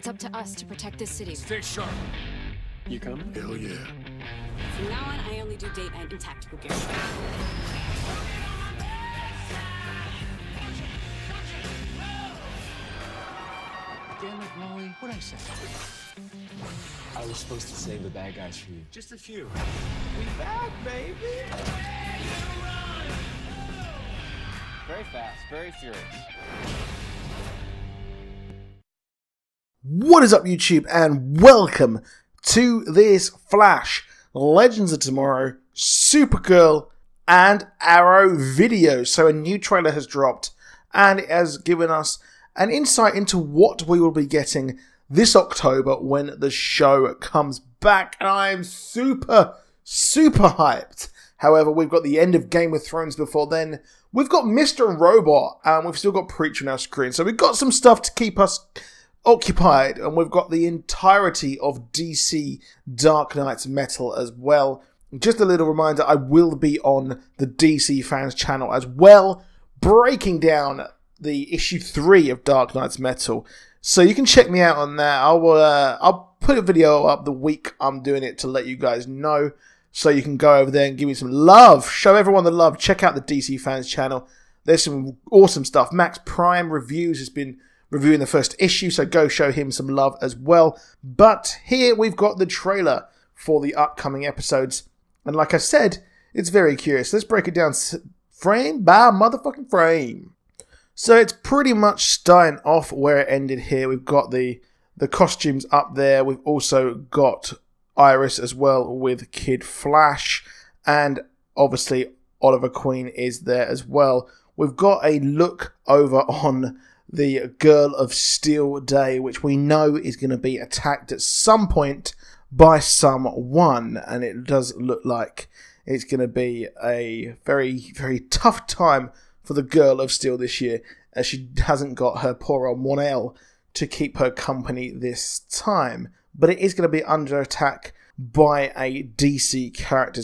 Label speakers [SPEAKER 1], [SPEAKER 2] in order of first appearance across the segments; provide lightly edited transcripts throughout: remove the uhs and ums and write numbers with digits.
[SPEAKER 1] It's up to us to protect this city.
[SPEAKER 2] Stay sharp.
[SPEAKER 3] You coming?
[SPEAKER 2] Hell yeah.
[SPEAKER 1] From now on, I only do date night and tactical gear.
[SPEAKER 3] Damn it, Molly. What'd I say? I was supposed to save the bad guys for you.
[SPEAKER 2] Just a few.
[SPEAKER 3] We back, baby! Very fast, very furious.
[SPEAKER 4] What is up, YouTube, and welcome to this Flash, Legends of Tomorrow, Supergirl, and Arrow video. So a new trailer has dropped, and it has given us an insight into what we will be getting this October when the show comes back, and I am super hyped. However, we've got the end of Game of Thrones before then. We've got Mr. Robot, and we've still got Preacher on our screen. So we've got some stuff to keep us occupied, and we've got the entirety of DC Dark Knight's Metal as well. Just a little reminder, I will be on the DC Fans channel as well, breaking down the issue 3 of Dark Knight's Metal. So you can check me out on that. I'll put a video up the week I'm doing it to let you guys know. So you can go over there and give me some love. Show everyone the love. Check out the DC Fans channel. There's some awesome stuff. Max Prime Reviews has been reviewing the first issue, so go show him some love as well. But here we've got the trailer for the upcoming episodes. And like I said, it's very curious. Let's break it down frame by motherfucking frame. So it's pretty much starting off where it ended here. We've got the costumes up there. We've also got Iris as well with Kid Flash. And obviously Oliver Queen is there as well. We've got a look over on the Girl of Steel Day, which we know is going to be attacked at some point by someone. And it does look like it's going to be a very tough time for the Girl of Steel this year, as she hasn't got her poor old Mon-El to keep her company this time. But it is going to be under attack by a DC character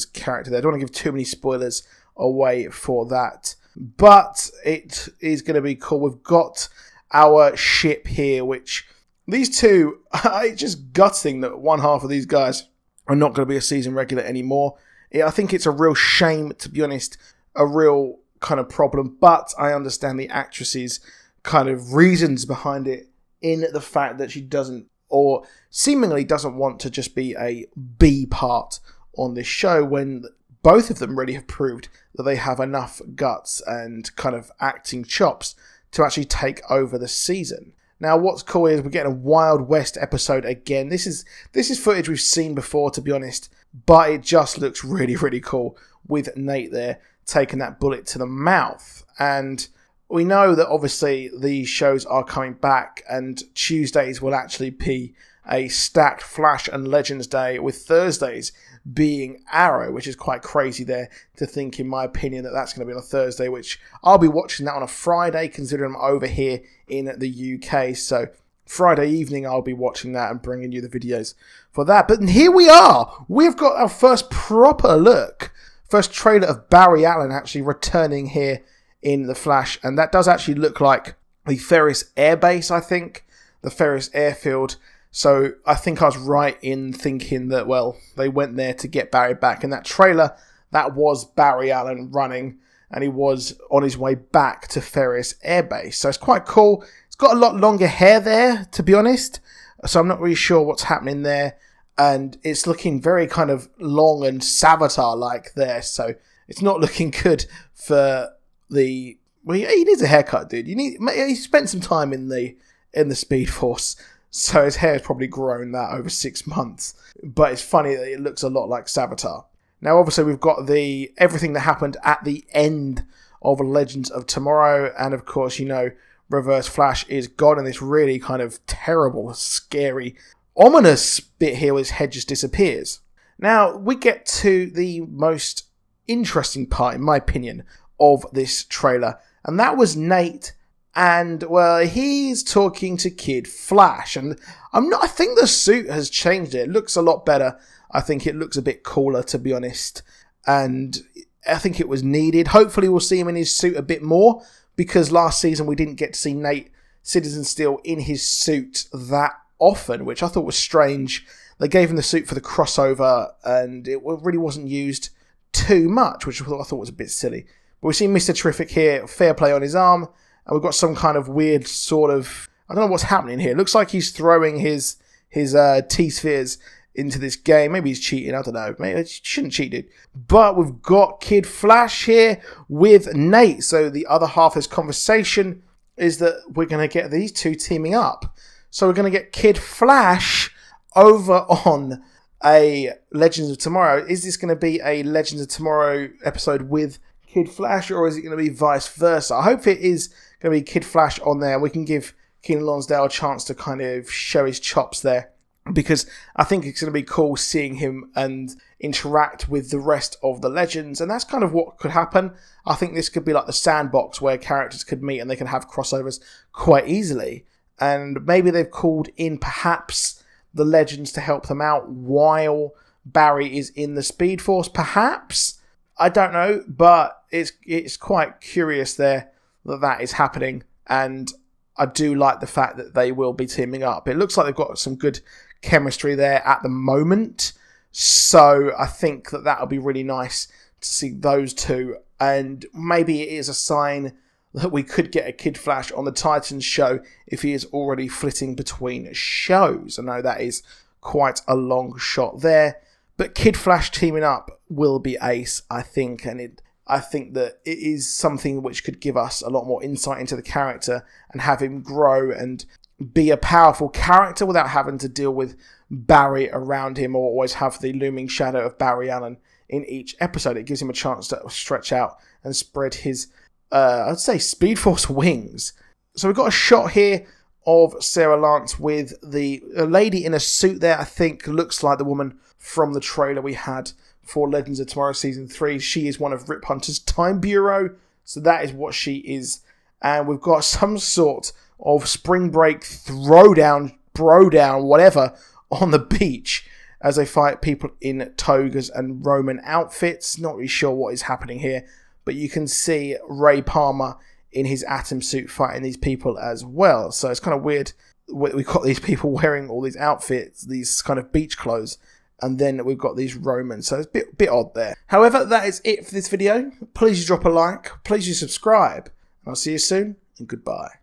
[SPEAKER 4] there. I don't want to give too many spoilers away for that, but it is going to be cool. We've got our ship here, which these two, it's just gutting that one half of these guys are not going to be a season regular anymore. I think it's a real shame, to be honest, a real kind of problem, but I understand the actress's kind of reasons behind it, in the fact that she doesn't, or seemingly doesn't want to just be a B part on this show, when both of them really have proved that they have enough guts and kind of acting chops to actually take over the season. Now, what's cool is we're getting a Wild West episode again. This is footage we've seen before, to be honest, but it just looks really cool with Nate there taking that bullet to the mouth. And we know that obviously these shows are coming back, and Tuesdays will actually be a stacked Flash and Legends day, with Thursdays being Arrow, which is quite crazy there to think, in my opinion, that that's going to be on a Thursday, which I'll be watching that on a Friday, considering I'm over here in the UK. So Friday evening I'll be watching that and bringing you the videos for that. But here we are. We've got our first proper look, first trailer of Barry Allen actually returning here in the Flash, and that does actually look like the Ferris Air Base, I think, the Ferris Airfield. So I think I was right in thinking that, well, they went there to get Barry back. In that trailer, that was Barry Allen running, and he was on his way back to Ferris Air Base. So it's quite cool. It's got a lot longer hair there, to be honest, so I'm not really sure what's happening there. And it's looking very kind of long and Savitar-like there, so it's not looking good for the... Well, he needs a haircut, dude. He spent some time in the Speed Force, so his hair has probably grown that over 6 months. But it's funny that it looks a lot like Savitar. Now, obviously, we've got everything that happened at the end of Legends of Tomorrow, and of course, you know, Reverse Flash is gone in this really kind of terrible, scary, ominous bit here where his head just disappears. Now, we get to the most interesting part, in my opinion, of this trailer, and that was Nate, and, well, he's talking to Kid Flash, and I think the suit has changed it. It looks a lot better. I think it looks a bit cooler, to be honest, and I think it was needed. Hopefully we'll see him in his suit a bit more, because last season we didn't get to see Nate Citizen Steel in his suit that often, which I thought was strange. They gave him the suit for the crossover, and it really wasn't used too much, which I thought was a bit silly. But we see Mr. Terrific here, fair play on his arm, and we've got some kind of weird sort of... I don't know what's happening here. It looks like he's throwing his T-spheres into this game. Maybe he's cheating, I don't know. Maybe he shouldn't cheat, dude. But we've got Kid Flash here with Nate. So the other half of this conversation is that we're going to get these two teaming up. So we're going to get Kid Flash over on a Legends of Tomorrow. Is this going to be a Legends of Tomorrow episode with Kid Flash, or is it going to be vice versa? I hope it is going to be Kid Flash on there. We can give Keane Lonsdale a chance to kind of show his chops there, because I think it's going to be cool seeing him and interact with the rest of the Legends, and that's kind of what could happen. I think this could be like the sandbox where characters could meet and they can have crossovers quite easily, and maybe they've called in perhaps the Legends to help them out while Barry is in the Speed Force, perhaps? I don't know, but it's quite curious there that is happening, and I do like the fact that they will be teaming up. It looks like they've got some good chemistry there at the moment, so I think that that'll be really nice to see those two, and maybe it is a sign that we could get a Kid Flash on the Titans show if he is already flitting between shows. I know that is quite a long shot there, but Kid Flash teaming up will be ace, I think, and I think that it is something which could give us a lot more insight into the character and have him grow and be a powerful character without having to deal with Barry around him or always have the looming shadow of Barry Allen in each episode. It gives him a chance to stretch out and spread his, I'd say, Speed Force wings. So we've got a shot here of Sarah Lance with a lady in a suit there. I think looks like the woman from the trailer we had for Legends of Tomorrow Season 3. She is one of Rip Hunter's Time Bureau, so that is what she is. And we've got some sort of spring break throwdown, bro-down, whatever, on the beach as they fight people in togas and Roman outfits. Not really sure what is happening here, but you can see Ray Palmer in his Atom suit fighting these people as well. So it's kind of weird. We've got these people wearing all these outfits, these kind of beach clothes, and then we've got these Romans, so it's a bit odd there. However, that is it for this video. Please drop a like, please subscribe, and I'll see you soon, and goodbye.